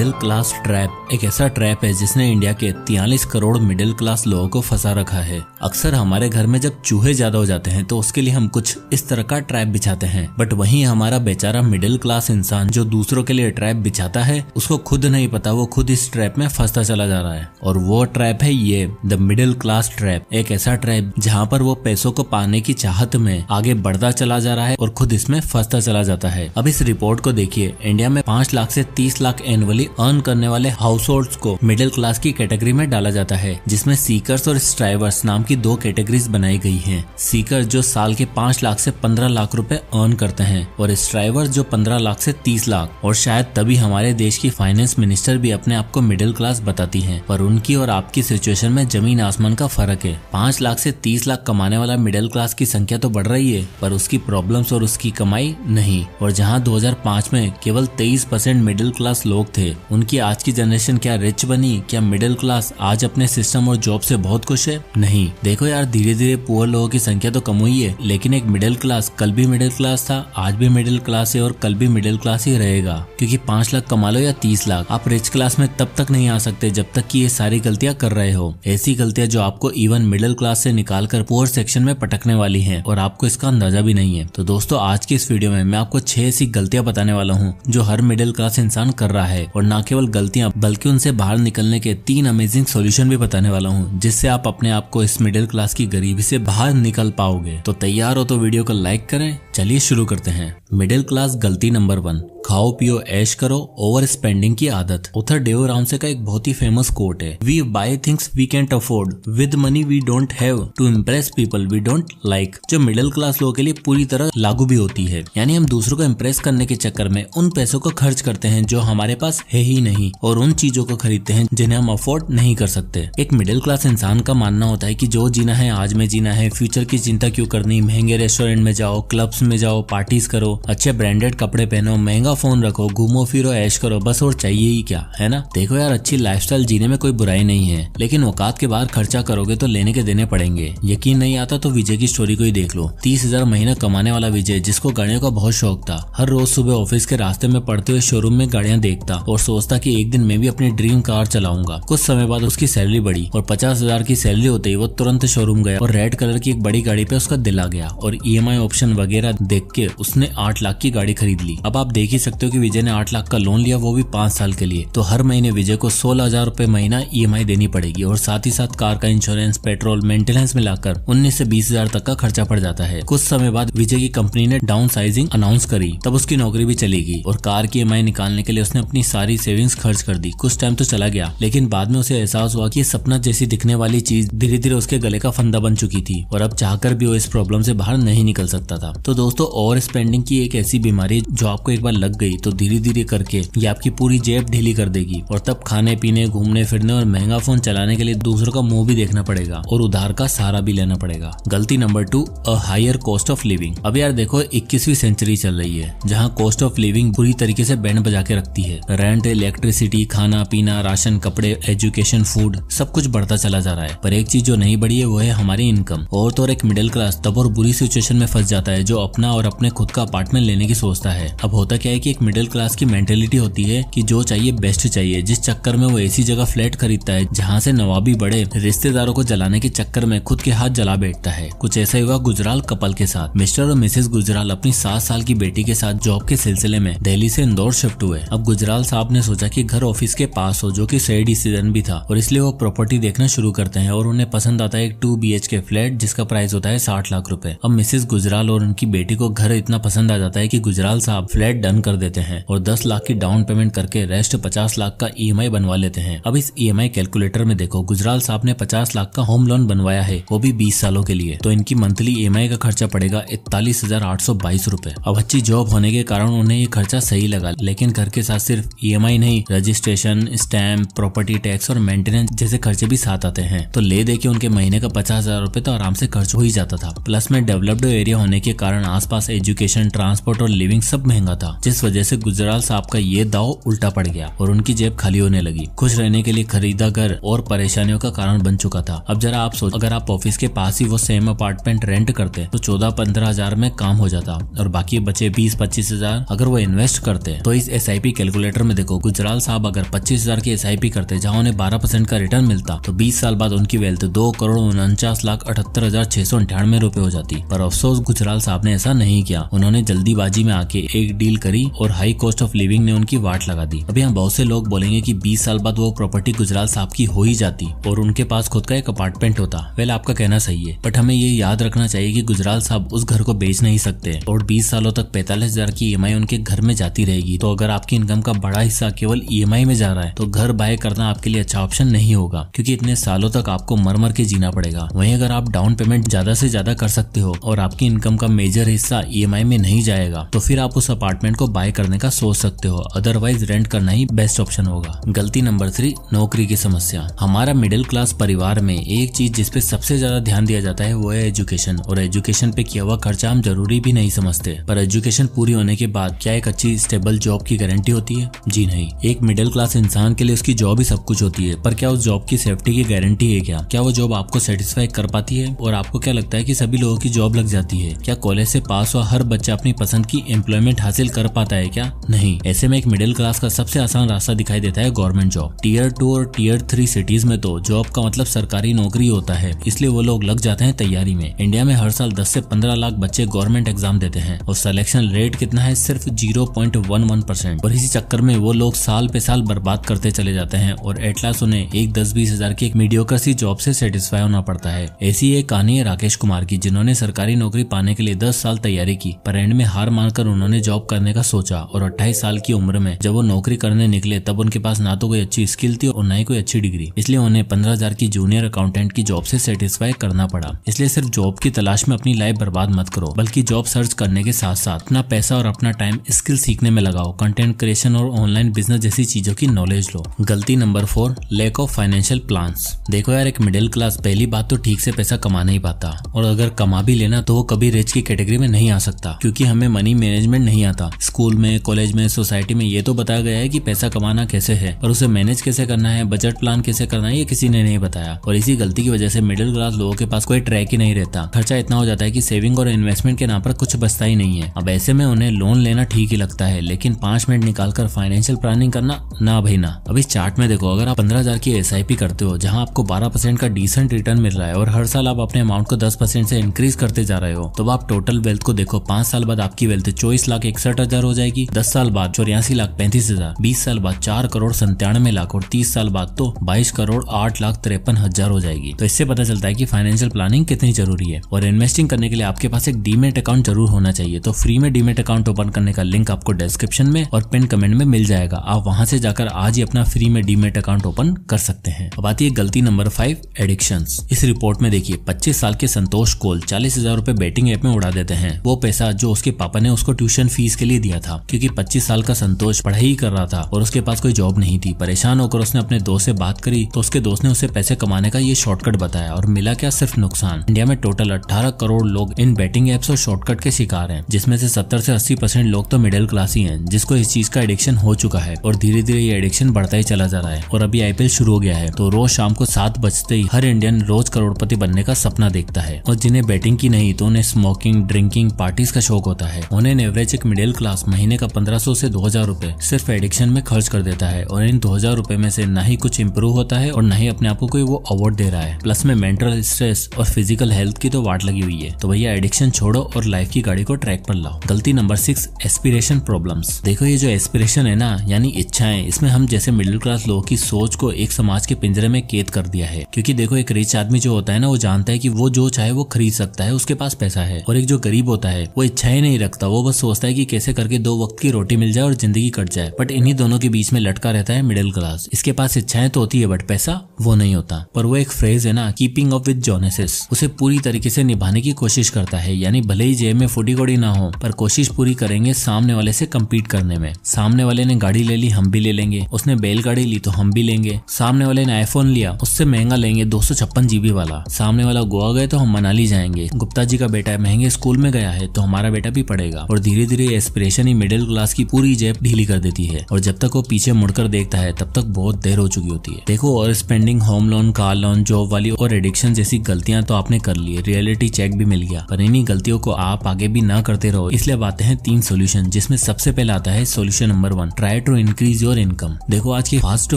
Middle class trap एक ऐसा trap है जिसने इंडिया के 43 करोड़ मिडिल क्लास लोगों को फंसा रखा है। अक्सर हमारे घर में जब चूहे ज्यादा हो जाते हैं तो उसके लिए हम कुछ इस तरह का ट्रैप बिछाते हैं, बट वहीं हमारा बेचारा मिडिल क्लास इंसान जो दूसरों के लिए ट्रैप बिछाता है उसको खुद नहीं पता वो खुद इस ट्रैप में फंसता चला जा रहा है। और वो ट्रैप है ये द मिडिल क्लास ट्रैप, एक ऐसा ट्रैप जहाँ पर वो पैसों को पाने की चाहत में आगे बढ़ता चला जा रहा है और खुद इसमें फंसता चला जाता है। अब इस रिपोर्ट को देखिए, इंडिया में 5 लाख से 30 लाख एनुअली अर्न करने वाले हाउस होल्ड्स को मिडिल क्लास की कैटेगरी में डाला जाता है, जिसमें सीकर्स और स्ट्राइवर्स नाम की 2 कैटेगरीज बनाई गई हैं। सीकर जो साल के 5 लाख से 15 लाख रुपए अर्न करते हैं और स्ट्राइवर्स जो 15 लाख से 30 लाख। और शायद तभी हमारे देश की फाइनेंस मिनिस्टर भी अपने आप को मिडिल क्लास बताती है, पर उनकी और आपकी सिचुएशन में जमीन आसमान का फर्क है। 5 लाख से 30 लाख कमाने वाला मिडिल क्लास की संख्या तो बढ़ रही है, पर उसकी प्रॉब्लम्स और उसकी कमाई नहीं। और जहाँ 2005 में केवल 23% मिडिल क्लास लोग थे, उनकी आज की जनरेशन क्या रिच बनी? क्या मिडिल क्लास आज अपने सिस्टम और जॉब से बहुत खुश है? नहीं। देखो यार, धीरे धीरे पुअर लोगों की संख्या तो कम हुई है, लेकिन एक मिडिल क्लास कल भी मिडिल क्लास था, आज भी मिडिल क्लास है और कल भी मिडिल क्लास ही रहेगा। क्योंकि 5 लाख कमा लो या 30 लाख, आप रिच क्लास में तब तक नहीं आ सकते जब तक कि ये सारी गलतियां कर रहे हो। ऐसी गलतियां जो आपको इवन मिडिल क्लास से निकाल कर पुअर सेक्शन में पटकने वाली हैं और आपको इसका अंदाजा भी नहीं है। तो दोस्तों, आज की इस वीडियो में मैं आपको 6 ऐसी गलतियां बताने वाला हूँ जो हर मिडिल क्लास इंसान कर रहा है, और न केवल गलतियां बल्कि उनसे बाहर निकलने के 3 अमेजिंग सॉल्यूशन भी बताने वाला हूँ, जिससे आप अपने आप को इस मिडिल क्लास की गरीबी से बाहर निकल पाओगे। तो तैयार हो तो वीडियो को लाइक करें। चलिए शुरू करते हैं। मिडिल क्लास गलती नंबर 1, खाओ पियो ऐश करो, ओवर स्पेंडिंग की आदत। ऑथर डेव रामसे का एक बहुत ही फेमस कोट है, we buy things we can't afford with money we don't have to impress people we don't like, जो मिडिल क्लास लोगों के लिए पूरी तरह लागू भी होती है। यानी हम दूसरों को इम्प्रेस करने के चक्कर में उन पैसों को खर्च करते हैं जो हमारे पास है ही नहीं, और उन चीजों को खरीदते हैं जिन्हें हम अफोर्ड नहीं कर सकते। एक मिडिल क्लास इंसान का मानना होता है कि जो जीना है आज में जीना है, फ्यूचर की चिंता क्यों करनी, महंगे रेस्टोरेंट में जाओ, क्लब्स में जाओ, पार्टीज करो, अच्छे ब्रांडेड कपड़े पहनो, महंगा फोन रखो, घूमो फिरो ऐश करो, बस और चाहिए ही क्या, है ना? देखो यार, अच्छी लाइफस्टाइल जीने में कोई बुराई नहीं है, लेकिन औकात के बाहर खर्चा करोगे तो लेने के देने पड़ेंगे। यकीन नहीं आता तो विजय की स्टोरी को ही देख लो। 30,000 महीना कमाने वाला विजय, जिसको गाड़ियों का बहुत शौक था, हर रोज सुबह ऑफिस के रास्ते में पड़ते हुए शोरूम में गाड़ियां देखता और सोचता कि एक दिन मैं भी अपनी ड्रीम कार चलाऊंगा। कुछ समय बाद उसकी सैलरी बढ़ी और 50,000 की सैलरी होते ही वो तुरंत शोरूम गया और रेड कलर की एक बड़ी गाड़ी पे उसका दिल आ गया, और EMI ऑप्शन वगैरह देख के उसने 8 लाख की गाड़ी खरीद ली। अब आप देख ही सकते हो कि विजय ने 8 लाख का लोन लिया, वो भी 5 साल के लिए। तो हर महीने विजय को 16,000 रुपए महीना EMI देनी पड़ेगी, और साथ ही साथ कार का इंश्योरेंस, पेट्रोल, मेंटेनेंस मिलाकर 19 से 20,000 तक का खर्चा पड़ जाता है। कुछ समय बाद विजय की कंपनी ने डाउन साइजिंग अनाउंस करी, तब उसकी नौकरी भी चली गई और कार की EMI निकालने के लिए उसने अपनी सारी सेविंग्स खर्च कर दी। कुछ टाइम तो चला गया, लेकिन बाद में उसे एहसास हुआ कि ये सपना जैसी दिखने वाली चीज धीरे धीरे उसके गले का फंदा बन चुकी थी, और अब चाहकर भी वो इस प्रॉब्लम से बाहर नहीं निकल सकता था। तो दोस्तों, ओवर स्पेंडिंग की एक ऐसी बीमारी जो आपको एक बार लग गई तो धीरे धीरे करके ये आपकी पूरी जेब ढीली कर देगी, और तब खाने पीने, घूमने फिरने और महंगा फोन चलाने के लिए दूसरों का मुंह भी देखना पड़ेगा और उधार का सहारा भी लेना पड़ेगा। गलती number 2, a higher cost of living. अब यार देखो, 21वीं सेंचुरी चल रही है जहाँ कॉस्ट ऑफ लिविंग पूरी तरीके से बैंड बजा के रखती है। रेंट, इलेक्ट्रिसिटी, खाना पीना, राशन, कपड़े, एजुकेशन, फूड, सब कुछ बढ़ता चला जा रहा है, पर एक चीज जो नहीं बढ़ी है वो है हमारी इनकम। और तो और एक मिडिल क्लास तब और बुरी सिचुएशन में फंस जाता है जो अपना और अपने खुद का अपार्टमेंट लेने की सोचता है। अब होता क्या है कि एक मिडिल क्लास की मेंटेलिटी होती है कि जो चाहिए बेस्ट चाहिए, जिस चक्कर में वो ऐसी जगह फ्लैट खरीदता है जहाँ से नवाबी बढ़े, रिश्तेदारों को जलाने के चक्कर में खुद के हाथ जला बैठता है। कुछ ऐसा ही हुआ गुजराल कपल के साथ। मिस्टर और मिसेस गुजराल अपनी 7 साल की बेटी के साथ जॉब के सिलसिले में दिल्ली से इंदौर शिफ्ट हुए। अब गुजराल साहब ने सोचा कि घर ऑफिस के पास हो, जो कि सही डिसीजन भी था, और इसलिए वो प्रॉपर्टी देखना शुरू करते हैं और उन्हें पसंद आता है एक 2 BHK फ्लैट जिसका प्राइस होता है 60 लाख रुपए। अब मिसेस गुजराल और उनकी बेटी को घर इतना पसंद आ जाता है कि गुजराल साहब फ्लैट डन कर देते हैं और 10 लाख की डाउन पेमेंट करके रेस्ट 50 लाख का EMI बनवा लेते हैं। अब इस EMI कैलकुलेटर में देखो, गुजराल साहब ने 50 लाख का होम लोन बनवाया है, वो भी 20 सालों के लिए। तो इनकी मंथली EMI का खर्चा पड़ेगा 41,822 रुपए। अब अच्छी जॉब होने के कारण उन्हें ये खर्चा सही लगा, लेकिन घर के साथ सिर्फ EMI नहीं, रजिस्ट्रेशन, स्टैम्प, प्रॉपर्टी टैक्स और मेंटेनेंस जैसे खर्चे भी साथ आते हैं। तो ले दे के उनके महीने का 50,000 रुपए तो आराम से खर्च हो ही जाता था। प्लस में डेवलप्ड एरिया होने के कारण आसपास एजुकेशन, ट्रांसपोर्ट और लिविंग सब महंगा था, जिस वजह से गुजराल साहब का ये दाव उल्टा पड़ गया और उनकी जेब खाली होने लगी। खुश रहने के लिए खरीदा घर और परेशानियों का कारण बन चुका था। अब जरा आप सोचो, अगर आप ऑफिस के पास ही वो सेम अपार्टमेंट रेंट करते तो 14-15 हजार में काम हो जाता और बाकी बचे 20-25 हजार अगर वो इन्वेस्ट करते। तो इस SIP कैलकुलेटर में देखो, गुजराल साहब अगर 25 हजार की SIP करते जहाँ उन्हें 12% का रिटर्न मिलता तो 20 साल बाद उनकी वेल्थ 2,49,78,698 रुपए हो जाती। पर अफसोस गुजराल साहब ने ऐसा नहीं किया। उन्होंने जल्दीबाजी में आके एक डील करी और हाई कॉस्ट ऑफ लिविंग ने उनकी वाट लगा दी। अब यहाँ बहुत से लोग बोलेंगे कि 20 साल बाद वो प्रॉपर्टी गुजराल साहब की हो ही जाती और उनके पास खुद का एक अपार्टमेंट होता। वेल, आपका कहना सही है, बट हमें ये याद रखना चाहिए कि गुजराल साहब उस घर को बेच नहीं सकते और 20 सालों तक 45,000 की EMI उनके घर में जाती रहेगी। तो अगर आपकी इनकम का बड़ा हिस्सा केवल EMI में जा रहा है तो घर बाय करना आपके लिए अच्छा ऑप्शन नहीं होगा, क्योंकि इतने सालों तक आपको मर मर के जीना पड़ेगा। वहीं अगर आप डाउन पेमेंट ज्यादा से ज्यादा कर सकते हो और आपकी इनकम का मेजर हिस्सा EMI में नहीं जाएगा तो फिर आप उस अपार्टमेंट को बाय करने का सोच सकते हो, अदरवाइज रेंट करना ही बेस्ट ऑप्शन होगा। गलती नंबर 3, नौकरी की समस्या। हमारा मिडिल क्लास परिवार में एक चीज जिसपे सबसे ज्यादा ध्यान दिया जाता है वो है एजुकेशन, और एजुकेशन पे किया हुआ खर्चा हम जरूरी भी नहीं समझते। पर एजुकेशन पूरी होने के बाद क्या एक अच्छी स्टेबल जॉब की गारंटी होती है? जी नहीं। एक मिडिल क्लास इंसान के लिए उसकी जॉब ही सब कुछ होती है, पर क्या उस जॉब की सेफ्टी की गारंटी है? क्या वो जॉब आपको सेटिस्फाई कर पाती है? और आपको क्या लगता है कि सभी लोगों की जॉब लग जाती है? क्या कॉलेज से पास हुआ हर बच्चा अपनी पसंद की एम्प्लॉयमेंट हासिल कर पाता है? क्या नहीं। ऐसे में एक मिडिल क्लास का सबसे आसान रास्ता दिखाई देता है गवर्नमेंट जॉब। Tier 2 और Tier 3 सिटीज में तो जॉब का मतलब सरकारी नौकरी होता है, इसलिए वो लोग लग जाते हैं तैयारी में। इंडिया में हर साल 10 से 15 लाख बच्चे गवर्नमेंट एग्जाम देते हैं और सिलेक्शन रेट कितना है? सिर्फ 0.11%। और इसी चक्कर में वो लोग साल पे साल बर्बाद करते चले जाते हैं और एट लास्ट उन्हें 10-20 हजार की एक मीडियोकर सी जॉब से सेटिस्फाई होना पड़ता है। ऐसी एक कहानी है राकेश कुमार की, जिन्होंने सरकारी नौकरी पाने के लिए 10 साल तैयारी की, पर एंड में हार मानकर उन्होंने जॉब करने का सोचा और 28 साल की उम्र में जब वो नौकरी करने निकले तब उनके पास ना तो कोई अच्छी स्किल थी और ना ही कोई अच्छी डिग्री, इसलिए उन्हें 15,000 की जूनियर अकाउंटेंट की जॉब से सेटिस्फाई करना पड़ा। इसलिए सिर्फ जॉब की तलाश में अपनी लाइफ बर्बाद मत करो, बल्कि जॉब सर्च करने के साथ साथ अपना पैसा और अपना टाइम स्किल सीखने में लगाओ, कंटेंट क्रिएशन और ऑनलाइन बिजनेस जैसी चीजों की नॉलेज लो। गलती number 4, lack of financial plans. देखो यार, एक मिडिल क्लास पहली बात तो ठीक से पैसा कमा नहीं पाता, और अगर कमा भी लेना तो वो कभी रिच की कैटेगरी में नहीं आ सकता, क्योंकि हमें मनी मैनेजमेंट नहीं आता। स्कूल में, कॉलेज में, सोसाइटी में ये तो बताया गया है कि पैसा कमाना कैसे है और उसे मैनेज कैसे करना है, बजट प्लान कैसे करना है, ये किसी ने नहीं बताया। और इसी गलती की वजह से मिडिल क्लास लोगों के पास कोई ट्रैक ही नहीं रहता। खर्चा इतना हो जाता है कि सेविंग और इन्वेस्टमेंट के नाम पर कुछ बचता ही नहीं है। अब ऐसे में उन्हें लोन लेना ठीक ही लगता है, लेकिन 5 मिनट निकालकर फाइनेंशियल प्लानिंग करना ना भाई ना। अब इस चार्ट में देखो, अगर आप 15,000 की SIP करते हो जहां आपको 12% का डिसेंट रिटर्न मिल रहा है और हर साल आप अपने अमाउंट को 10% से इंक्रीज करते जा रहे हो, तो आप टोटल वेल्थ को देखो। 5 साल बाद आपकी वेल्थ 24,61,000 हो जाएगी, 10 साल बाद 84,35,000, 20 साल बाद 4,97,00,000 और 30 साल बाद तो 22,08,53,000 हो जाएगी। तो इससे पता चलता है कि फाइनेंशियल प्लानिंग कितनी जरूरी है। और इन्वेस्टिंग करने के लिए आपके पास एक डीमेट अकाउंट जरूर होना चाहिए। तो फ्री में डीमेट अकाउंट ओपन करने का लिंक आपको डिस्क्रिप्शन में और पिन कमेंट में मिल जाएगा। आप वहां से जाकर आज ही अपना फ्री में डीमेट अकाउंट ओपन कर सकते हैं। अब आती है गलती नंबर 5, एडिक्शंस। इस रिपोर्ट में देखिए, 25 साल के संतोष कोल 40,000 रुपए बेटिंग ऐप में उड़ा देते हैं। वो पैसा जो उसके पापा ने उसको ट्यूशन फीस के लिए दिया था, क्योंकि 25 साल का संतोष पढ़ाई ही कर रहा था और उसके पास कोई जॉब नहीं थी। परेशान होकर उसने अपने दोस्त से बात करी तो उसके दोस्त ने उसे पैसे कमाने का ये शॉर्टकट बताया और मिला क्या? सिर्फ नुकसान। इंडिया में टोटल 18 करोड़ लोग इन बेटिंग एप्स और शॉर्टकट के शिकार हैं, जिसमें से 70 से 80% लोग तो मिडिल क्लास ही हैं, जिसको इस चीज का एडिक्शन हो चुका है और धीरे धीरे ये एडिक्शन बढ़ता ही चला जा रहा है। और अभी IPL शुरू हो गया है तो रोज शाम को 7 बजते ही हर इंडियन रोज करोड़पति बनने का सपना देखता है, और जिन्हें बैटिंग की नहीं तो उन्हें स्मोकिंग, ड्रिंकिंग, पार्टीज का शौक होता है। उन्हें एवरेज एक मिडिल क्लास महीने का 1500 से 2,000 रुपए सिर्फ एडिक्शन में खर्च कर देता है, और इन 2,000 रुपए में से ना ही कुछ इंप्रूव होता है और ना ही अपने आप को कोई वो अवार्ड दे रहा है। प्लस में मेंटल स्ट्रेस और फिजिकल हेल्थ की तो वाट लगी हुई है। तो भैया एडिक्शन छोड़ो और लाइफ की गाड़ी को ट्रैक पर लाओ। गलती नंबर 6, एस्पिरेशन प्रॉब्लम्स। देखो, ये जो एस्पिरेशन है ना, यानी इच्छाएं, इसमें हम जैसे मिडिल क्लास लोगों की सोच को एक समाज के पिंजरे में कैद कर दिया है। क्योंकि देखो, एक रिच आदमी जो होता है ना, वो जानता है कि वो जो चाहे वो खरीद सकता है, उसके पास पैसा है। और एक जो गरीब होता है वो इच्छाएं नहीं रखता, वो बस सोचता है कि कैसे करके 2 वक्त की रोटी मिल जाए और जिंदगी कट जाए। बट इन्हीं दोनों के बीच में लटका रहता है मिडिल क्लास। इसके पास इच्छाएं तो होती है बट पैसा वो नहीं होता। पर वो एक फ्रेज है ना, कीपिंग अप विद जोनेसेस, उसे पूरी तरीके से निभाने की कोशिश करता है। यानी भले ही जेब में फूटी कौड़ी ना हो, पर कोशिश पूरी करेंगे सामने वाले से कम्पीट करने में। सामने वाले ने गाड़ी ले ली, हम भी ले लेंगे। उसने बैलगाड़ी ली तो हम भी लेंगे। सामने वाले ने आईफोन लिया, उससे महंगा लेंगे, 256 GB वाला। सामने वाला गोवा गए तो हम मनाली जाएंगे। गुप्ता जी का बेटा महंगे स्कूल में गया है तो हमारा बेटा भी पढ़ेगा। और धीरे धीरे एस्पिरेशन ही मिडिल क्लास की पूरी जेब ढीली कर देती है और जब तक वो पीछे मुड़कर देखता है तब तक बहुत देर हो चुकी होती है। देखो, और spending, home loan, car loan, job वाली और एडिक्शन जैसी गलतियां तो आपने कर ली, रियलिटी चेक भी मिल गया, पर इन्हीं गलतियों को आप आगे भी ना करते रहो। इसलिए अब आते हैं 3 सोल्यूशन, जिसमें सबसे पहले आता है solution number 1, try to increase your income. देखो, आज की फास्ट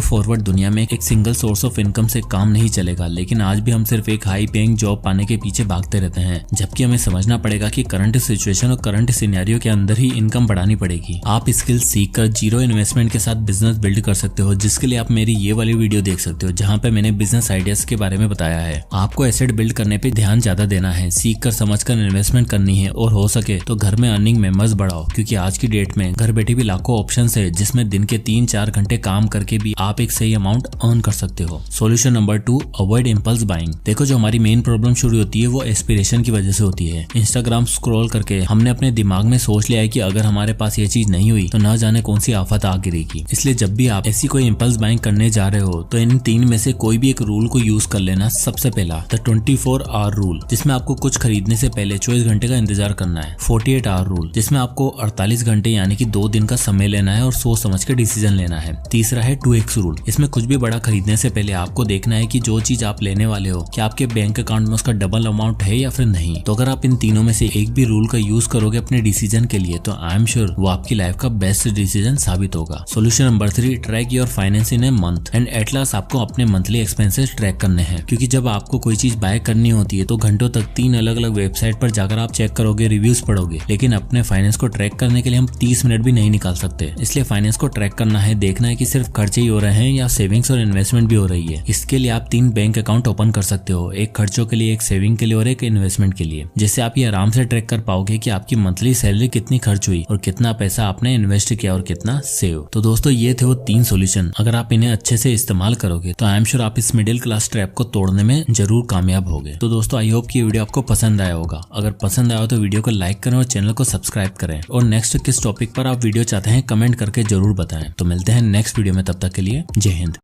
फॉरवर्ड दुनिया में एक सिंगल सोर्स ऑफ इनकम से काम नहीं चलेगा, लेकिन आज भी हम सिर्फ एक हाई पेइंग जॉब पाने के पीछे भागते रहते हैं, जबकि हमें समझना पड़ेगा कि करंट सिचुएशन और करंट सिनेरियो के अंदर ही इनकम बढ़ानी पड़ेगी। आप स्किल सीख कर जीरो इन्वेस्टमेंट के साथ बिजनेस बिल्ड कर सकते हो, जिसके लिए आप मेरी ये वाली वीडियो देख सकते हो, जहाँ पे मैंने बिजनेस आइडियाज के बारे में बताया है। आपको एसेट बिल्ड करने पे ध्यान ज्यादा देना है, सीख कर समझ कर इन्वेस्टमेंट करनी है और हो सके तो घर में अर्निंग मेंबर्स बढ़ाओ, क्योंकि आज की डेट में घर बैठे भी लाखों ऑप्शन है, जिसमें दिन के 3-4 घंटे काम करके भी आप एक सही अमाउंट अर्न कर सकते हो। Solution number 2, avoid impulse buying. देखो, जो हमारी मेन प्रॉब्लम शुरू होती है वो एस्पिरेशन की वजह से होती है। इंस्टाग्राम स्क्रॉल करके हमने अपने दिमाग में सोच लिया है कि अगर हमारे पास ये चीज नहीं हुई तो न जाने कौन सी आफत आ गिरेगी। इसलिए जब भी आप ऐसी कोई इम्पल्स बाइंग करने जा रहे हो तो इन 3 में से कोई भी एक रूल को यूज कर लेना। सबसे पहला, द 24 आवर रूल, जिसमें आपको कुछ खरीदने से पहले 24 घंटे का इंतजार करना है। 48 आवर रूल, जिसमें आपको 48 घंटे यानी कि 2 दिन का समय लेना है और सोच समझ के डिसीजन लेना है। तीसरा है 2x रूल, इसमें कुछ भी बड़ा खरीदने से पहले आपको देखना है कि जो चीज आप लेने वाले हो क्या आपके बैंक अकाउंट में उसका डबल अमाउंट है या फिर नहीं। तो अगर आप इन तीनों में से एक भी रूल का यूज करोगे अपने डिसीजन के लिए तो आई एम श्योर वो आपकी लाइफ का बेस्ट डिसीजन साबित होगा। Solution number 3, track your finance in a month and at last. आपको अपने मंथली एक्सपेंसेस ट्रैक करने हैं, क्योंकि जब आपको कोई चीज बाय करनी होती है तो घंटों तक 3 अलग अलग वेबसाइट पर जाकर आप चेक करोगे, रिव्यूज पढ़ोगे, लेकिन अपने फाइनेंस को ट्रैक करने के लिए हम 30 मिनट भी नहीं निकाल सकते। इसलिए फाइनेंस को ट्रैक करना है, देखना है कि सिर्फ खर्चे ही हो रहे हैं या सेविंग्स और इन्वेस्टमेंट भी हो रही है। इसके लिए आप 3 बैंक अकाउंट ओपन कर सकते हो, एक खर्चों के लिए, एक सेविंग के लिए और एक इन्वेस्टमेंट के लिए, जिससे आप ये आराम से ट्रैक कर पाओगे कि आपकी मंथली सैलरी कितनी खर्च हुई और कितना पैसा आपने इन्वेस्ट किया और कितना सेव। तो दोस्तों, ये थे वो 3 सोल्यूशन। अगर आप इन्हें अच्छे से इस्तेमाल करोगे तो आई एम श्योर आप इस मिडिल क्लास ट्रैप को तोड़ने में जरूर कामयाब होगे। तो दोस्तों, आई होप कि ये वीडियो आपको पसंद आया होगा। अगर पसंद आया हो तो वीडियो को लाइक करें और चैनल को सब्सक्राइब करें, और नेक्स्ट किस टॉपिक पर आप वीडियो चाहते हैं कमेंट करके जरूर बताएं। तो मिलते हैं नेक्स्ट वीडियो में, तब तक के लिए जय हिंद।